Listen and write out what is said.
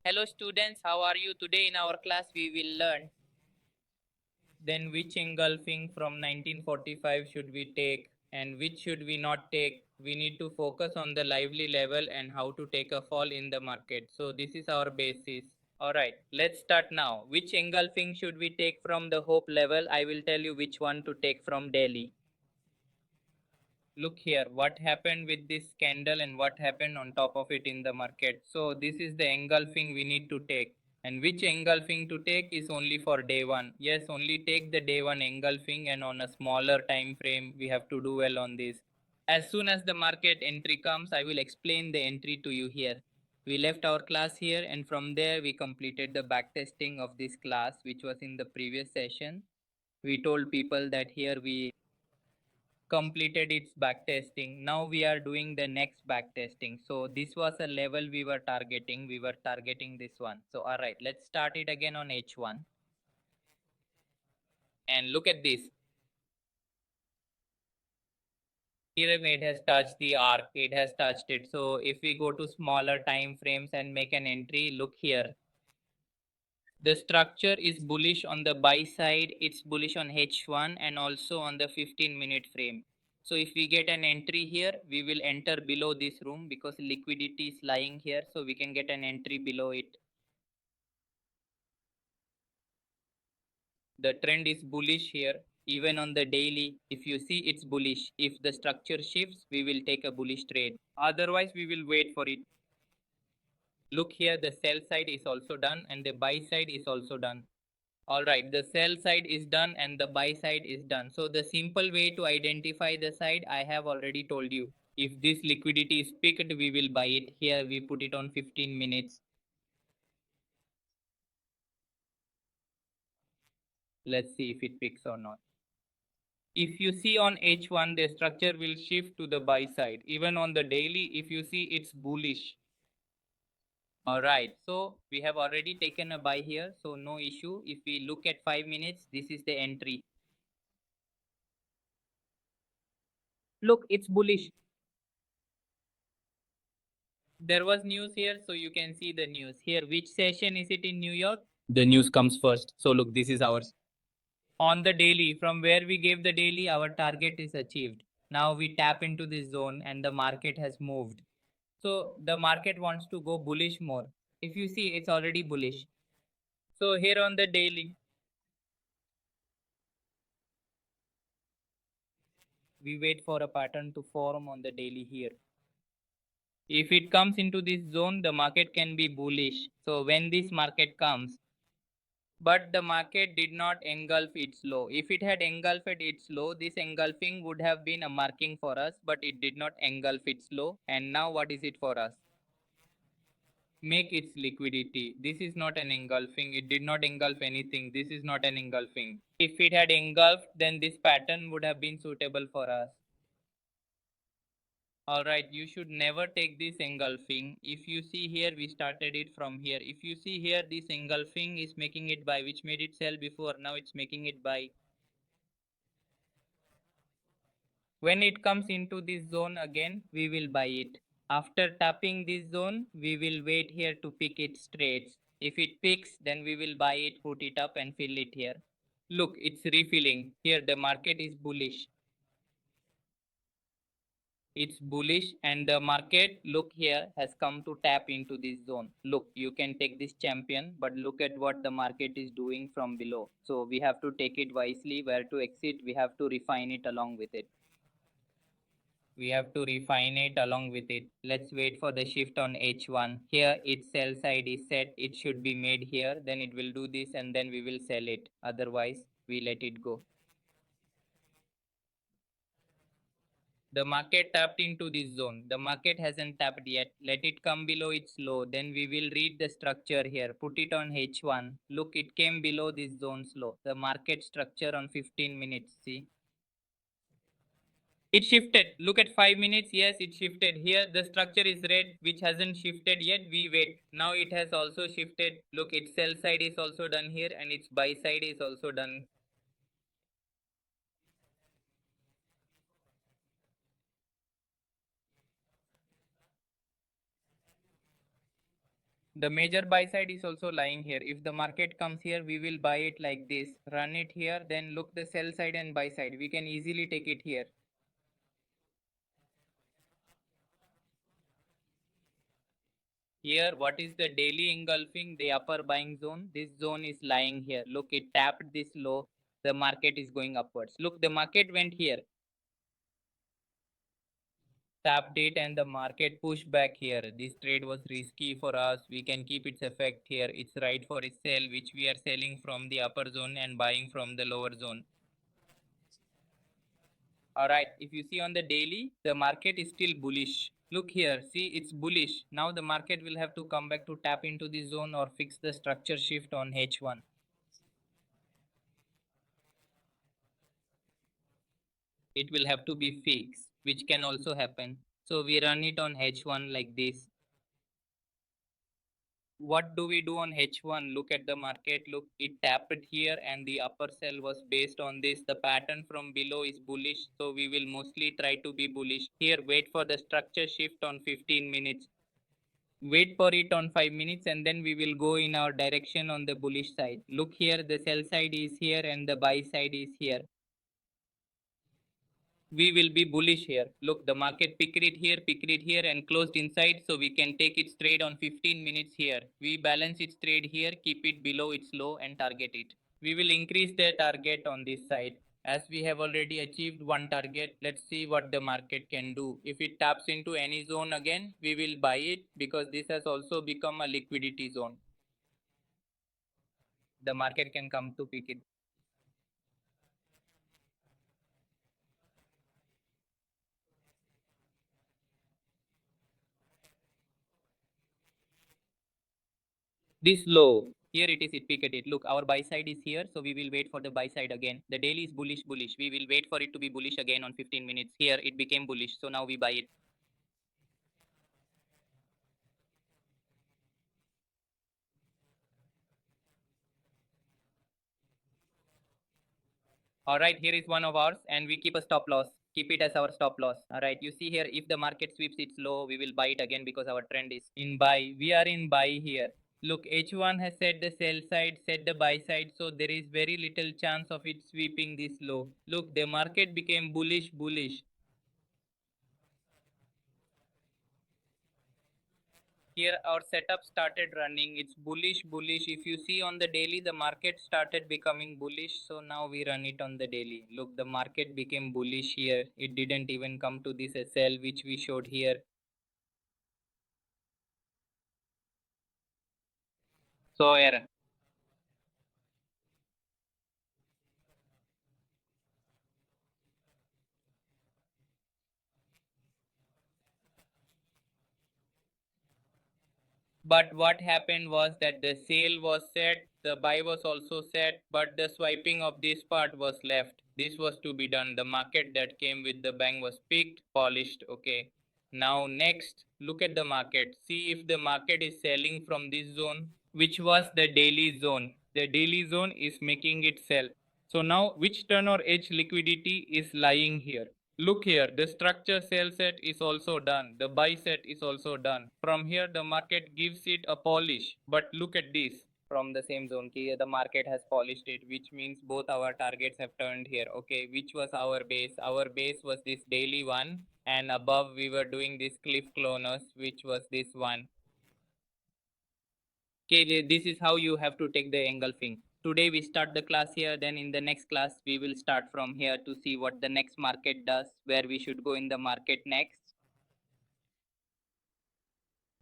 Hello students, how are you? Today in our class we will learn then which engulfing from 1945 should we take and which should we not take. We need to focus on the lively level and how to take a fall in the market. So this is our basis. Alright, let's start now. Which engulfing should we take from the hope level? I will tell you which one to take from daily. Look here, what happened with this candle and what happened on top of it in the market. So this is the engulfing we need to take. And which engulfing to take is only for day one. Yes, only take the day one engulfing, and on a smaller time frame we have to do well on this. As soon as the market entry comes, I will explain the entry to you here. We left our class here and from there we completed the backtesting of this class which was in the previous session. We told people that here we completed its backtesting. Now we are doing the next backtesting. So this was a level we were targeting. We were targeting this one. So all right, let's start it again on H1. And look at this. Here it has touched the arc. It has touched it. So if we go to smaller time frames and make an entry, look here. The structure is bullish on the buy side. It's bullish on H1 and also on the 15-minute frame. So if we get an entry here, we will enter below this room because liquidity is lying here. So we can get an entry below it. The trend is bullish here. Even on the daily, if you see it's bullish. If the structure shifts, we will take a bullish trade. Otherwise, we will wait for it. Look here, the sell side is also done and the buy side is also done. All right, the sell side is done and the buy side is done. So the simple way to identify the side, I have already told you. If this liquidity is picked, we will buy it. Here we put it on 15 minutes. Let's see if it picks or not. If you see on H1, the structure will shift to the buy side. Even on the daily, if you see it's bullish. All right, so we have already taken a buy here, so no issue. If we look at 5 minutes, this is the entry. Look, it's bullish. There was news here, so you can see the news here. Which session is it in New York? The news comes first. So look, this is ours. On the daily, from where we gave the daily, our target is achieved. Now we tap into this zone and the market has moved. So the market wants to go bullish more. If you see, it's already bullish. So here on the daily, we wait for a pattern to form on the daily here. If it comes into this zone, the market can be bullish. So when this market comes, but the market did not engulf its low. If it had engulfed its low, this engulfing would have been a marking for us, but it did not engulf its low. And now what is it for us? Make its liquidity. This is not an engulfing. It did not engulf anything. This is not an engulfing. If it had engulfed, then this pattern would have been suitable for us. Alright, you should never take this engulfing. If you see here, we started it from here. If you see here, this engulfing is making it buy, which made it sell before. Now it's making it buy. When it comes into this zone again, we will buy it. After tapping this zone, we will wait here to pick its trades. If it picks, then we will buy it, put it up and fill it here. Look, it's refilling. Here the market is bullish. It's bullish and the market, look here, has come to tap into this zone. Look, you can take this champion, but look at what the market is doing from below. So we have to take it wisely. Where to exit, we have to refine it along with it. We have to refine it along with it. Let's wait for the shift on H1. Here its sell side is set. It should be made here. Then it will do this and then we will sell it. Otherwise, we let it go. The market tapped into this zone. The market hasn't tapped yet. Let it come below its low. Then we will read the structure here. Put it on H1. Look, it came below this zone's low. The market structure on 15 minutes. See? It shifted. Look at 5 minutes. Yes, it shifted. Here the structure is red, which hasn't shifted yet. We wait. Now it has also shifted. Look, its sell side is also done here and its buy side is also done. The major buy side is also lying here. If the market comes here, we will buy it like this, run it here, then look the sell side and buy side. We can easily take it here. Here, what is the daily engulfing? The upper buying zone. This zone is lying here. Look, it tapped this low. The market is going upwards. Look, the market went here, tapped it, and the market pushed back here. This trade was risky for us. We can keep its effect here. It's right for a sell, which we are selling from the upper zone and buying from the lower zone. All right, if you see on the daily, the market is still bullish. Look here, see, it's bullish. Now the market will have to come back to tap into the zone or fix the structure shift on H1. It will have to be fixed, which can also happen. So we run it on H1 like this. What do we do on H1? Look at the market. Look, it tapped here and the upper sell was based on this. The pattern from below is bullish. So we will mostly try to be bullish. Here, wait for the structure shift on 15 minutes. Wait for it on 5 minutes and then we will go in our direction on the bullish side. Look here, the sell side is here and the buy side is here. We will be bullish here. Look, the market picked it here and closed inside. So we can take its trade on 15 minutes here. We balance its trade here, keep it below its low and target it. We will increase the target on this side. As we have already achieved one target, let's see what the market can do. If it taps into any zone again, we will buy it because this has also become a liquidity zone. The market can come to pick it. This low, here it is, it picked it. Look, our buy side is here, so we will wait for the buy side again. The daily is bullish. We will wait for it to be bullish again on 15 minutes. Here it became bullish, so now we buy it. All right, here is one of ours, and we keep a stop loss. Keep it as our stop loss. All right, you see here, if the market sweeps its low, we will buy it again because our trend is in buy. We are in buy here. Look, H1 has set the sell side, set the buy side, so there is very little chance of it sweeping this low. Look, the market became bullish. Here our setup started running. It's bullish. If you see on the daily, the market started becoming bullish. So now we run it on the daily. Look, the market became bullish here. It didn't even come to this SL which we showed here. So error. But what happened was that the sale was set, the buy was also set, but the swiping of this part was left. This was to be done. The market that came with the bang was picked, polished. Okay. Now next, look at the market. See if the market is selling from this zone, which was the daily zone. The daily zone is making it sell. So now which turn or edge liquidity is lying here? Look here, the structure sell set is also done. The buy set is also done. From here, the market gives it a polish. But look at this. From the same zone, here the market has polished it, which means both our targets have turned here. Okay, which was our base? Our base was this daily one, and above we were doing this cliff clonus, which was this one. Okay, this is how you have to take the engulfing. Today we start the class here, then in the next class we will start from here to see what the next market does, where we should go in the market next.